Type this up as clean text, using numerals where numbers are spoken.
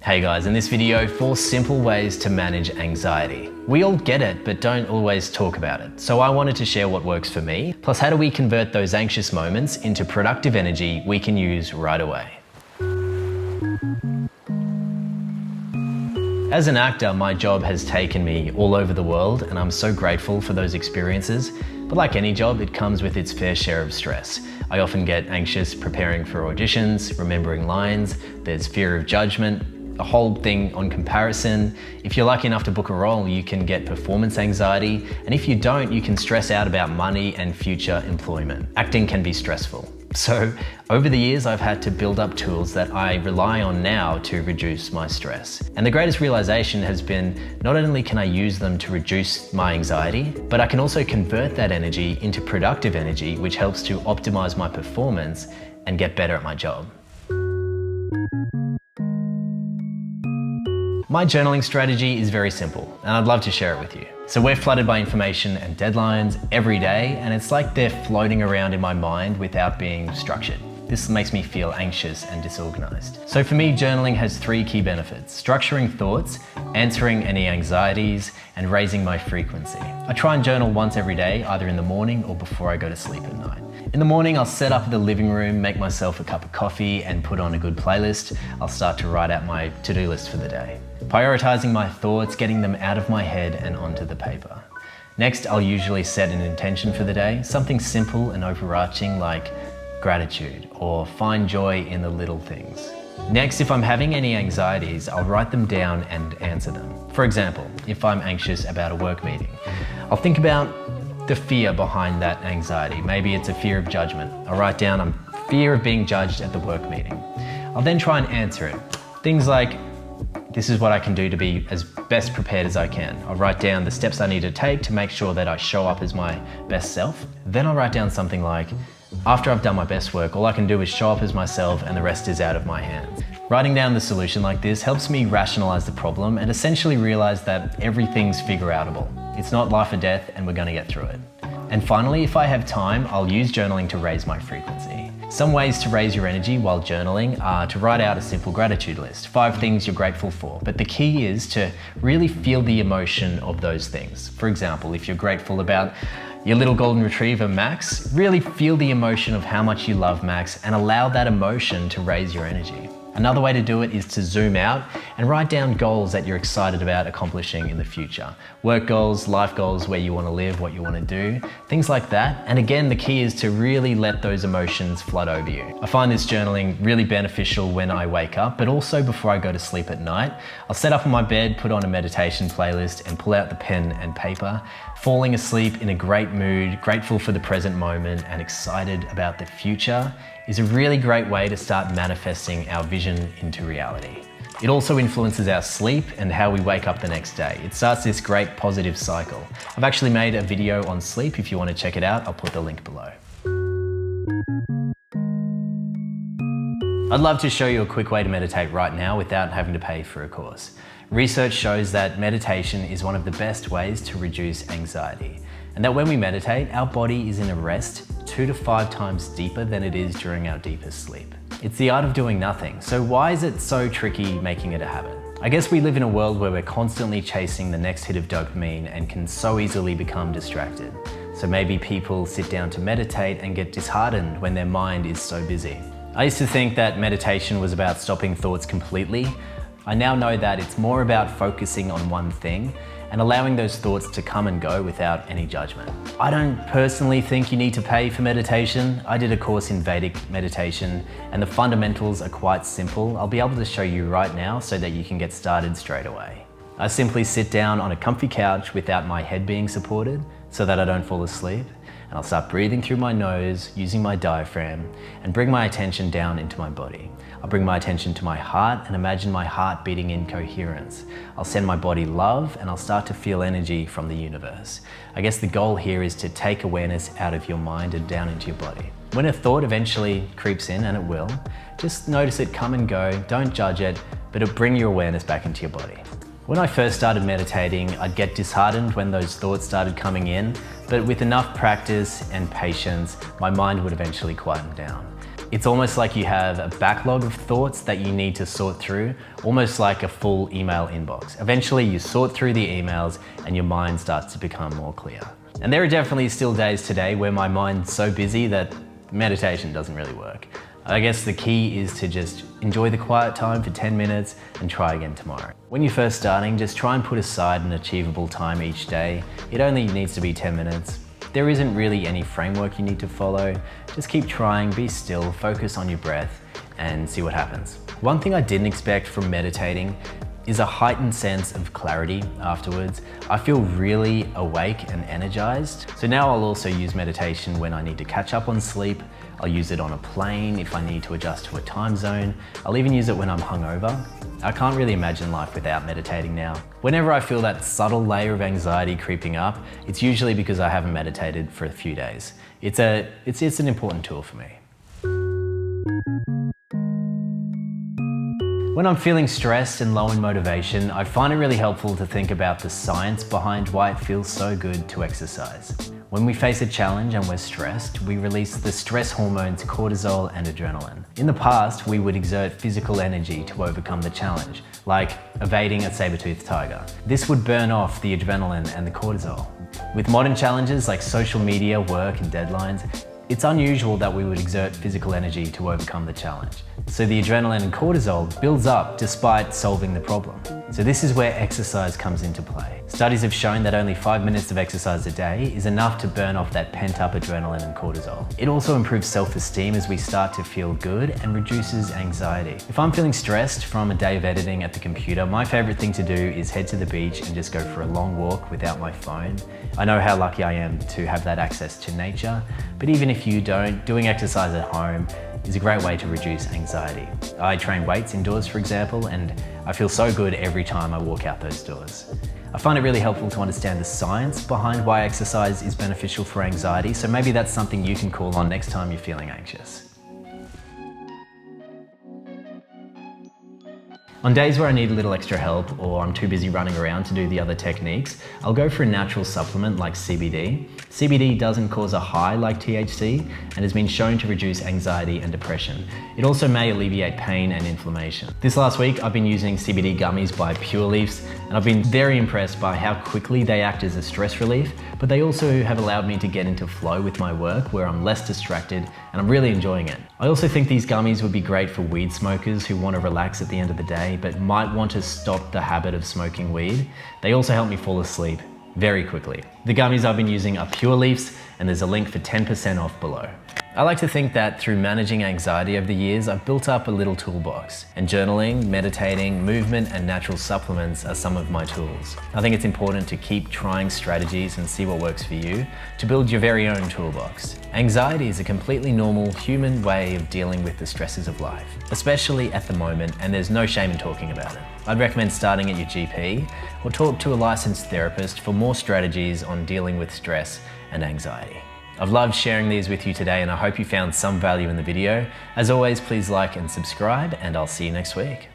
Hey guys, in this video, 4 simple ways to manage anxiety. We all get it, but don't always talk about it. So I wanted to share what works for me, plus how do we convert those anxious moments into productive energy we can use right away. As an actor, my job has taken me all over the world, and I'm so grateful for those experiences. But like any job, it comes with its fair share of stress. I often get anxious preparing for auditions, remembering lines, there's fear of judgment, a whole thing on comparison. If you're lucky enough to book a role, you can get performance anxiety, and if you don't, you can stress out about money and future employment. Acting can be stressful. So over the years, I've had to build up tools that I rely on now to reduce my stress. And the greatest realization has been, not only can I use them to reduce my anxiety, but I can also convert that energy into productive energy, which helps to optimize my performance and get better at my job. My journaling strategy is very simple, and I'd love to share it with you. So we're flooded by information and deadlines every day, and it's like they're floating around in my mind without being structured. This makes me feel anxious and disorganized. So for me, journaling has 3 key benefits: structuring thoughts, answering any anxieties, and raising my frequency. I try and journal once every day, either in the morning or before I go to sleep at night. In the morning, I'll set up in the living room, make myself a cup of coffee, and put on a good playlist. I'll start to write out my to-do list for the day, prioritizing my thoughts, getting them out of my head and onto the paper. Next, I'll usually set an intention for the day, something simple and overarching like gratitude or find joy in the little things. Next, if I'm having any anxieties, I'll write them down and answer them. For example, if I'm anxious about a work meeting, I'll think about the fear behind that anxiety. Maybe it's a fear of judgment. I'll write down a fear of being judged at the work meeting. I'll then try and answer it. Things like, this is what I can do to be as best prepared as I can. I'll write down the steps I need to take to make sure that I show up as my best self. Then I'll write down something like, after I've done my best work, all I can do is show up as myself and the rest is out of my hands. Writing down the solution like this helps me rationalize the problem and essentially realize that everything's figure-outable. It's not life or death, and we're gonna get through it. And finally, if I have time, I'll use journaling to raise my frequency. Some ways to raise your energy while journaling are to write out a simple gratitude list, 5 things you're grateful for. But the key is to really feel the emotion of those things. For example, if you're grateful about your little golden retriever, Max, really feel the emotion of how much you love Max and allow that emotion to raise your energy. Another way to do it is to zoom out and write down goals that you're excited about accomplishing in the future. Work goals, life goals, where you want to live, what you want to do, things like that. And again, the key is to really let those emotions flood over you. I find this journaling really beneficial when I wake up, but also before I go to sleep at night. I'll set up on my bed, put on a meditation playlist, and pull out the pen and paper, falling asleep in a great mood, grateful for the present moment, and excited about the future is a really great way to start manifesting our vision into reality. It also influences our sleep and how we wake up the next day. It starts this great positive cycle. I've actually made a video on sleep. If you want to check it out, I'll put the link below. I'd love to show you a quick way to meditate right now without having to pay for a course. Research shows that meditation is one of the best ways to reduce anxiety, and that when we meditate, our body is in a rest 2 to 5 times deeper than it is during our deepest sleep. It's the art of doing nothing, so why is it so tricky making it a habit? I guess we live in a world where we're constantly chasing the next hit of dopamine and can so easily become distracted. So maybe people sit down to meditate and get disheartened when their mind is so busy. I used to think that meditation was about stopping thoughts completely. I now know that it's more about focusing on one thing and allowing those thoughts to come and go without any judgment. I don't personally think you need to pay for meditation. I did a course in Vedic meditation and the fundamentals are quite simple. I'll be able to show you right now so that you can get started straight away. I simply sit down on a comfy couch without my head being supported so that I don't fall asleep. And I'll start breathing through my nose, using my diaphragm, and bring my attention down into my body. I'll bring my attention to my heart and imagine my heart beating in coherence. I'll send my body love and I'll start to feel energy from the universe. I guess the goal here is to take awareness out of your mind and down into your body. When a thought eventually creeps in, and it will, just notice it come and go, don't judge it, but it'll bring your awareness back into your body. When I first started meditating, I'd get disheartened when those thoughts started coming in, but with enough practice and patience, my mind would eventually quieten down. It's almost like you have a backlog of thoughts that you need to sort through, almost like a full email inbox. Eventually you sort through the emails and your mind starts to become more clear. And there are definitely still days today where my mind's so busy that meditation doesn't really work. I guess the key is to just enjoy the quiet time for 10 minutes and try again tomorrow. When you're first starting, just try and put aside an achievable time each day. It only needs to be 10 minutes. There isn't really any framework you need to follow. Just keep trying, be still, focus on your breath and see what happens. One thing I didn't expect from meditating is a heightened sense of clarity afterwards. I feel really awake and energized. So now I'll also use meditation when I need to catch up on sleep. I'll use it on a plane if I need to adjust to a time zone. I'll even use it when I'm hungover. I can't really imagine life without meditating now. Whenever I feel that subtle layer of anxiety creeping up, it's usually because I haven't meditated for a few days. It's an important tool for me. When I'm feeling stressed and low in motivation, I find it really helpful to think about the science behind why it feels so good to exercise. When we face a challenge and we're stressed, we release the stress hormones cortisol and adrenaline. In the past, we would exert physical energy to overcome the challenge, like evading a saber-toothed tiger. This would burn off the adrenaline and the cortisol. With modern challenges like social media, work, and deadlines, it's unusual that we would exert physical energy to overcome the challenge. So the adrenaline and cortisol builds up despite solving the problem. So this is where exercise comes into play. Studies have shown that only 5 minutes of exercise a day is enough to burn off that pent-up adrenaline and cortisol. It also improves self-esteem as we start to feel good and reduces anxiety. If I'm feeling stressed from a day of editing at the computer, my favorite thing to do is head to the beach and just go for a long walk without my phone. I know how lucky I am to have that access to nature, but even if you don't, doing exercise at home is a great way to reduce anxiety. I train weights indoors, for example, and I feel so good every time I walk out those doors. I find it really helpful to understand the science behind why exercise is beneficial for anxiety, so maybe that's something you can call on next time you're feeling anxious. On days where I need a little extra help or I'm too busy running around to do the other techniques, I'll go for a natural supplement like CBD. CBD doesn't cause a high like THC and has been shown to reduce anxiety and depression. It also may alleviate pain and inflammation. This last week, I've been using CBD gummies by Pure Leafs, and I've been very impressed by how quickly they act as a stress relief, but they also have allowed me to get into flow with my work where I'm less distracted and I'm really enjoying it. I also think these gummies would be great for weed smokers who want to relax at the end of the day but might want to stop the habit of smoking weed. They also help me fall asleep very quickly. The gummies I've been using are Pure Leafs, and there's a link for 10% off below. I like to think that through managing anxiety over the years, I've built up a little toolbox, and journaling, meditating, movement, and natural supplements are some of my tools. I think it's important to keep trying strategies and see what works for you to build your very own toolbox. Anxiety is a completely normal human way of dealing with the stresses of life, especially at the moment, and there's no shame in talking about it. I'd recommend starting at your GP or talk to a licensed therapist for more strategies on dealing with stress and anxiety. I've loved sharing these with you today, and I hope you found some value in the video. As always, please like and subscribe, and I'll see you next week.